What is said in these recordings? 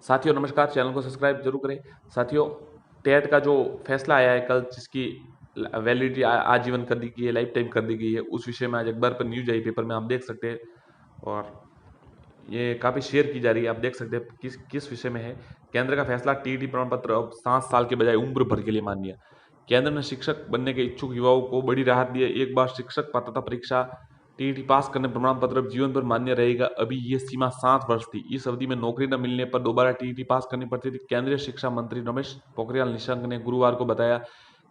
साथियों नमस्कार, चैनल को सब्सक्राइब जरूर करें। साथियों, टेट का जो फैसला आया है कल, जिसकी वैलिडिटी आजीवन कर दी गई है, लाइफ टाइम कर दी गई है, उस विषय में आज अखबार पर न्यूज आई, पेपर में आप देख सकते हैं। और ये काफ़ी शेयर की जा रही है, आप देख सकते हैं किस किस विषय में है। केंद्र का फैसला, टीईटी प्रमाण पत्र अब 7 साल के बजाय उम्र भर के लिए मान्य। केंद्र ने शिक्षक बनने के इच्छुक युवाओं को बड़ी राहत दी है। एक बार शिक्षक पात्रता परीक्षा टीईटी पास करने प्रमाण पत्र अब जीवन भर मान्य रहेगा। अभी ये सीमा 7 वर्ष थी। इस अवधि में नौकरी न मिलने पर दोबारा टीईटी पास करनी पड़ती थी। केंद्रीय शिक्षा मंत्री रमेश पोखरियाल निशंक ने गुरुवार को बताया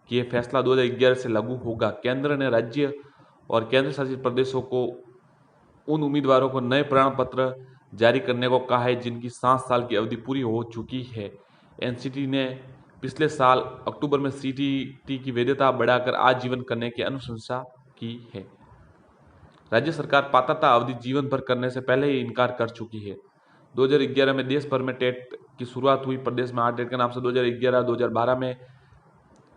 कि यह फैसला 2011 से लागू होगा। केंद्र ने राज्य और केंद्र शासित प्रदेशों को उन उम्मीदवारों को नए प्रमाण पत्र जारी करने को कहा है जिनकी 7 साल की अवधि पूरी हो चुकी है। एनसीटी ने पिछले साल अक्टूबर में सीटीटी की वैधता बढ़ाकर आजीवन करने की अनुशंसा की है। राज्य सरकार पात्रता अवधि जीवन भर करने से पहले ही इनकार कर चुकी है। 2011 में देश भर में टेट की शुरुआत हुई। प्रदेश में टेट के नाम से 2011-2012 में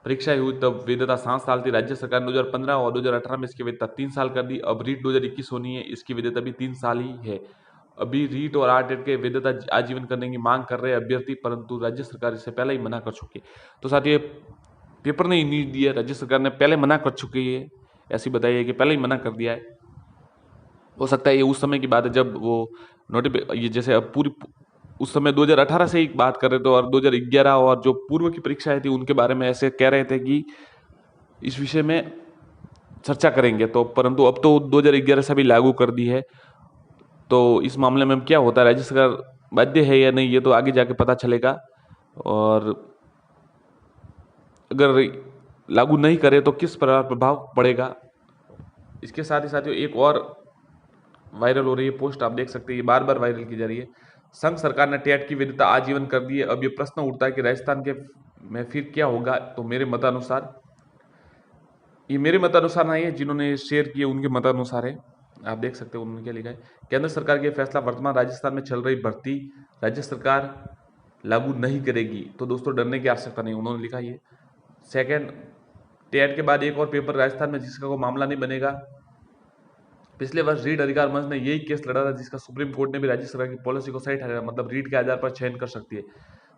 परीक्षाएं हुई, तब वैधता 7 साल थी। राज्य सरकार ने 2015 और 2018 में इसकी वैधता 3 साल कर दी। अब रीट 2021 होनी है, इसकी वैधता भी 3 साल ही है। अभी रीट और टेट के वैधता आजीवन करने की मांग कर रहे अभ्यर्थी, परंतु राज्य सरकार इससे पहले ही मना कर चुकी है। तो साथ ये पेपर ने न्यूज दी है, राज्य सरकार ने पहले मना कर चुकी है, ऐसी बताई है कि पहले ही मना कर दिया है। हो सकता है ये उस समय की बात है जब वो ये जैसे अब पूरी उस समय 2018 से ही बात कर रहे थे, और 2011 और जो पूर्व की परीक्षाएं थी उनके बारे में ऐसे कह रहे थे कि इस विषय में चर्चा करेंगे। तो परंतु अब तो 2011 से भी लागू कर दी है। तो इस मामले में क्या होता है, राज्य सरकार बाध्य है या नहीं, ये तो आगे जाके पता चलेगा। और अगर लागू नहीं करे तो किस प्रकार प्रभाव पड़ेगा। इसके साथ ही साथियों एक और वायरल हो रही है पोस्ट, आप देख सकते हैं, ये बार बार वायरल की जा रही है। संघ सरकार ने टेट की वैधता आजीवन कर दी है। अब ये प्रश्न उठता है कि राजस्थान के में फिर क्या होगा। तो मेरे मतानुसार, ये मेरे मतानुसार नहीं है, जिन्होंने शेयर किए उनके मतानुसार है। आप देख सकते हो उन्होंने क्या लिखा है। केंद्र सरकार के फैसला, वर्तमान राजस्थान में चल रही भर्ती राज्य सरकार लागू नहीं करेगी। तो दोस्तों डरने की आवश्यकता नहीं, उन्होंने लिखा ये। सेकेंड, टेट के बाद एक और पेपर राजस्थान में जिसका कोई मामला नहीं बनेगा। पिछले वर्ष रीट अधिकार मंच ने यही केस लड़ा था, जिसका सुप्रीम कोर्ट ने भी राज्य सरकार की पॉलिसी को सही ठहराया, मतलब रीट के आधार पर चयन कर सकती है।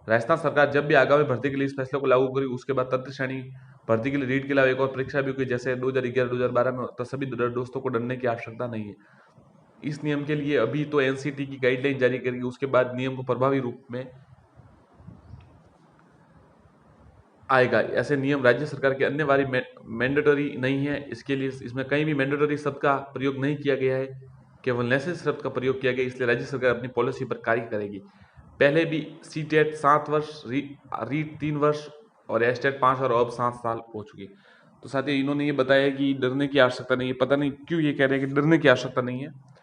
राजस्थान सरकार जब भी आगामी भर्ती के लिए इस फैसले को लागू करेगी, उसके बाद तृतीय श्रेणी भर्ती के लिए रीट के अलावा एक और परीक्षा भी हुई, जैसे 2011-2012 में। तो सभी दोस्तों को डरने की आवश्यकता नहीं है। इस नियम के लिए अभी तो एनसीटी की गाइडलाइन जारी करेगी, उसके बाद नियम को प्रभावी रूप में आएगा। ऐसे नियम राज्य सरकार के अन्य वारी मैंडेटरी नहीं है। इसके लिए इसमें कहीं भी मैंडेटरी शब्द का प्रयोग नहीं किया गया है, केवल नेसेसरी शब्द का प्रयोग किया गया। इसलिए राज्य सरकार अपनी पॉलिसी पर कार्य करेगी। पहले भी सीटेट 7 वर्ष, रीट 3 वर्ष और एस्टेट 5 और अब 7 साल हो चुकी। तो साथ ही इन्होंने ये बताया कि डरने की आवश्यकता नहीं है। पता नहीं क्यों ये कह रहे हैं कि डरने की आवश्यकता नहीं है।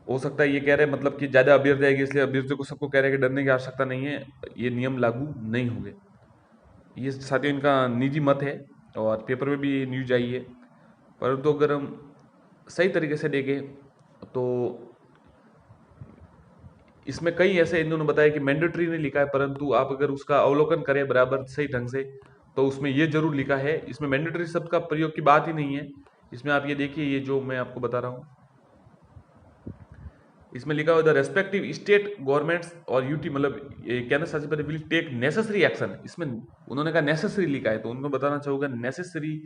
हो सकता है ये कह रहे हैं मतलब कि ज़्यादा अभ्यर्थी आएगी, इसलिए अभ्यर्थियों को सबको कह रहे हैं कि डरने की आवश्यकता नहीं है, ये नियम लागू नहीं होंगे। ये साथियों इनका निजी मत है और पेपर में भी न्यूज आई है। परंतु अगर हम सही तरीके से देखें तो इसमें कई ऐसे इन्होंने बताया कि मैंडेटरी नहीं लिखा है, परंतु आप अगर उसका अवलोकन करें बराबर सही ढंग से, तो उसमें ये जरूर लिखा है, इसमें मैंडेटरी शब्द का प्रयोग की बात ही नहीं है। इसमें आप ये देखिए, ये जो मैं आपको बता रहा हूँ, इसमें लिखा हुआ द रेस्पेक्टिव स्टेट गवर्नमेंट्स और यूटी, मतलब केंद्र शासित प्रदेश विल टेक नेसेसरी एक्शन। इसमें उन्होंने कहा नेसेसरी लिखा है, तो उनको बताना चाहूँगा नेसेसरी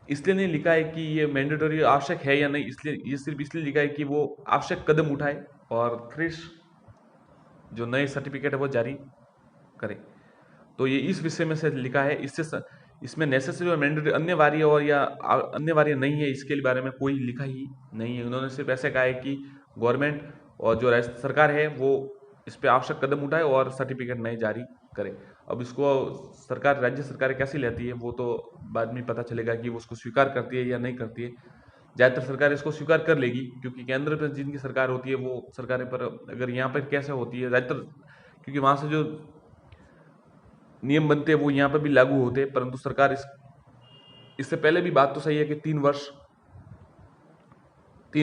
इसलिए नहीं लिखा है कि ये मैंडेटरी आवश्यक है या नहीं, इसलिए ये सिर्फ इसलिए लिखा है कि वो आवश्यक कदम उठाए और फ्रेश जो नए सर्टिफिकेट है वो जारी करें। तो ये इस विषय में से लिखा है। इसमें नेसेसरी और मैंडेटरी अन्यवार्य और या अन्यवार्य नहीं है, इसके बारे में कोई लिखा ही नहीं है। उन्होंने सिर्फ ऐसे कहा है कि गवर्नमेंट और जो राज्य सरकार है वो इस पर आवश्यक कदम उठाए और सर्टिफिकेट नए जारी करे। अब इसको सरकार, राज्य सरकार कैसी लेती है वो तो बाद में पता चलेगा कि वो उसको स्वीकार करती है या नहीं करती है। ज़्यादातर सरकार इसको स्वीकार कर लेगी, क्योंकि केंद्र पर जिनकी सरकार होती है वो सरकारें, पर अगर यहाँ पर कैसे होती है ज़्यादातर, क्योंकि वहाँ से जो नियम बनते हैं वो यहाँ पर भी लागू होते हैं। परंतु सरकार इससे पहले भी बात तो सही है कि 3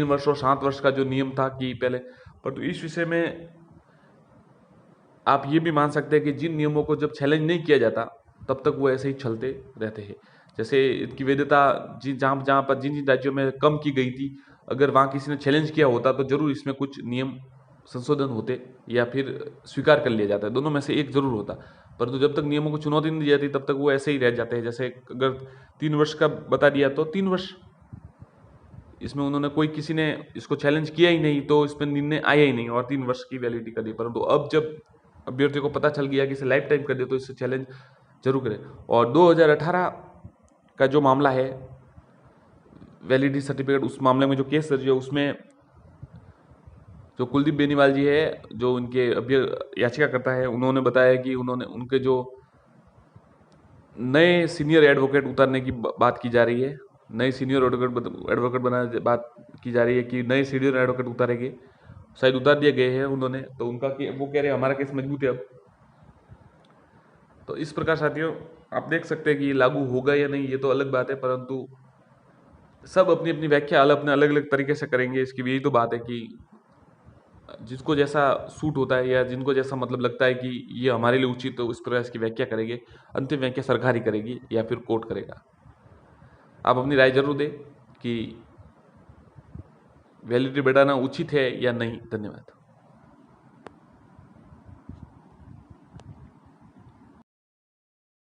वर्ष और 7 वर्ष का जो नियम था कि पहले, परंतु इस विषय में आप ये भी मान सकते हैं कि जिन नियमों को जब चैलेंज नहीं किया जाता तब तक वो ऐसे ही चलते रहते हैं। जैसे इसकी वैधता जहाँ जहाँ पर जिन जिन राज्यों में कम की गई थी, अगर वहाँ किसी ने चैलेंज किया होता तो जरूर इसमें कुछ नियम संशोधन होते या फिर स्वीकार कर लिया जाता है, दोनों में से एक जरूर होता। परंतु जब तक नियमों को चुनौती नहीं दी जाती तब तक वो ऐसे ही रह जाते हैं। जैसे अगर 3 वर्ष का बता दिया तो 3 वर्ष, इसमें उन्होंने कोई किसी ने इसको चैलेंज किया ही नहीं तो इसमें निर्णय आया ही नहीं और 3 वर्ष की वैलिडिटी कर दी। परंतु अब जब अभ्यर्थी को पता चल गया कि इसे लाइफ टाइम कर दे तो इससे चैलेंज जरूर करें। और 2018 का जो मामला है वैलिडिटी सर्टिफिकेट, उस मामले में जो केस दर्ज है उसमें जो कुलदीप बेनीवाल जी है जो उनके याचिका करता है, उन्होंने बताया कि उन्होंने उनके जो नए सीनियर एडवोकेट उतारने की बात की जा रही है, नए सीनियर एडवोकेट बनाने की बात की जा रही है कि नए सीनियर एडवोकेट उतारेंगे, शायद उतार दिए गए हैं उन्होंने, तो उनका कि वो कह रहे हैं हमारा केस मजबूत है अब। तो इस प्रकार साथियों आप देख सकते हैं कि लागू होगा या नहीं ये तो अलग बात है, परंतु सब अपनी अपनी व्याख्या अपने अलग अलग तरीके से करेंगे। इसकी यही तो बात है कि जिसको जैसा सूट होता है या जिनको जैसा मतलब लगता है कि ये हमारे लिए उचित, तो इस प्रकार इसकी व्याख्या करेंगे। अंतिम व्याख्या सरकार ही करेगी या फिर कोर्ट करेगा। आप अपनी राय जरूर दें कि वैलिडिटी बढ़ाना उचित है या नहीं। धन्यवाद।